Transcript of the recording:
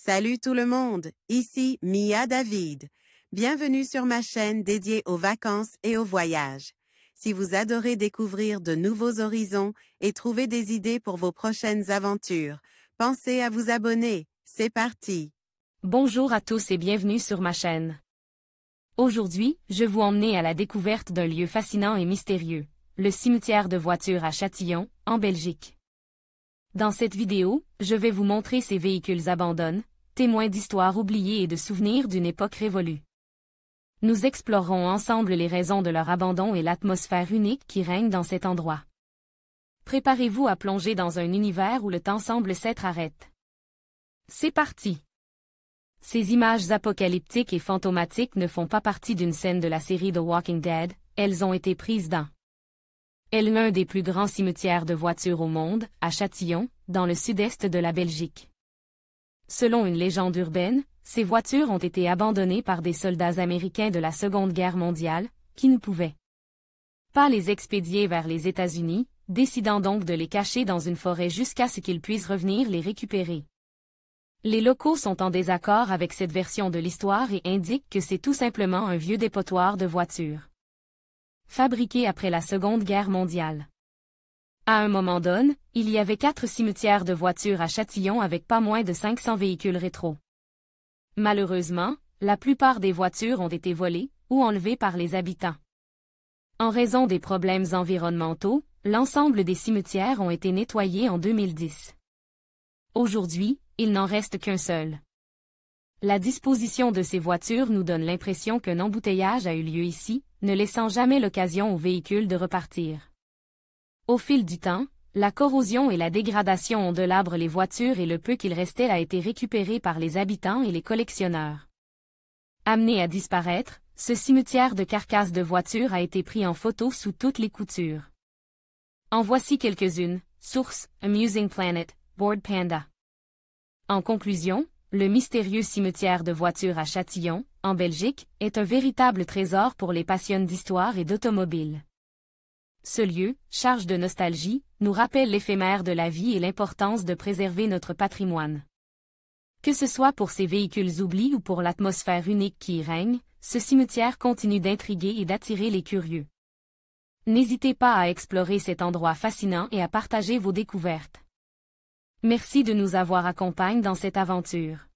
Salut tout le monde, ici Mia David. Bienvenue sur ma chaîne dédiée aux vacances et aux voyages. Si vous adorez découvrir de nouveaux horizons et trouver des idées pour vos prochaines aventures, pensez à vous abonner. C'est parti! Bonjour à tous et bienvenue sur ma chaîne. Aujourd'hui, je vous emmène à la découverte d'un lieu fascinant et mystérieux, le cimetière de voitures à Châtillon, en Belgique. Dans cette vidéo, je vais vous montrer ces véhicules abandonnés, témoins d'histoires oubliées et de souvenirs d'une époque révolue. Nous explorerons ensemble les raisons de leur abandon et l'atmosphère unique qui règne dans cet endroit. Préparez-vous à plonger dans un univers où le temps semble s'être arrêté. C'est parti! Ces images apocalyptiques et fantomatiques ne font pas partie d'une scène de la série The Walking Dead, elles ont été prises dans l'un des plus grands cimetières de voitures au monde, à Châtillon, dans le sud-est de la Belgique. Selon une légende urbaine, ces voitures ont été abandonnées par des soldats américains de la Seconde Guerre mondiale, qui ne pouvaient pas les expédier vers les États-Unis, décidant donc de les cacher dans une forêt jusqu'à ce qu'ils puissent revenir les récupérer. Les locaux sont en désaccord avec cette version de l'histoire et indiquent que c'est tout simplement un vieux dépotoir de voitures fabriqué après la Seconde Guerre mondiale. À un moment donné, il y avait 4 cimetières de voitures à Châtillon avec pas moins de 500 véhicules rétro. Malheureusement, la plupart des voitures ont été volées ou enlevées par les habitants. En raison des problèmes environnementaux, l'ensemble des cimetières ont été nettoyés en 2010. Aujourd'hui, il n'en reste qu'un seul. La disposition de ces voitures nous donne l'impression qu'un embouteillage a eu lieu ici, ne laissant jamais l'occasion aux véhicules de repartir. Au fil du temps, la corrosion et la dégradation ont délabré les voitures et le peu qu'il restait a été récupéré par les habitants et les collectionneurs. Amené à disparaître, ce cimetière de carcasses de voitures a été pris en photo sous toutes les coutures. En voici quelques-unes. Source: Amusing Planet, Bored Panda. En conclusion, le mystérieux cimetière de voitures à Châtillon, en Belgique, est un véritable trésor pour les passionnés d'histoire et d'automobile. Ce lieu, charge de nostalgie, nous rappelle l'éphémère de la vie et l'importance de préserver notre patrimoine. Que ce soit pour ces véhicules oubliés ou pour l'atmosphère unique qui y règne, ce cimetière continue d'intriguer et d'attirer les curieux. N'hésitez pas à explorer cet endroit fascinant et à partager vos découvertes. Merci de nous avoir accompagnés dans cette aventure.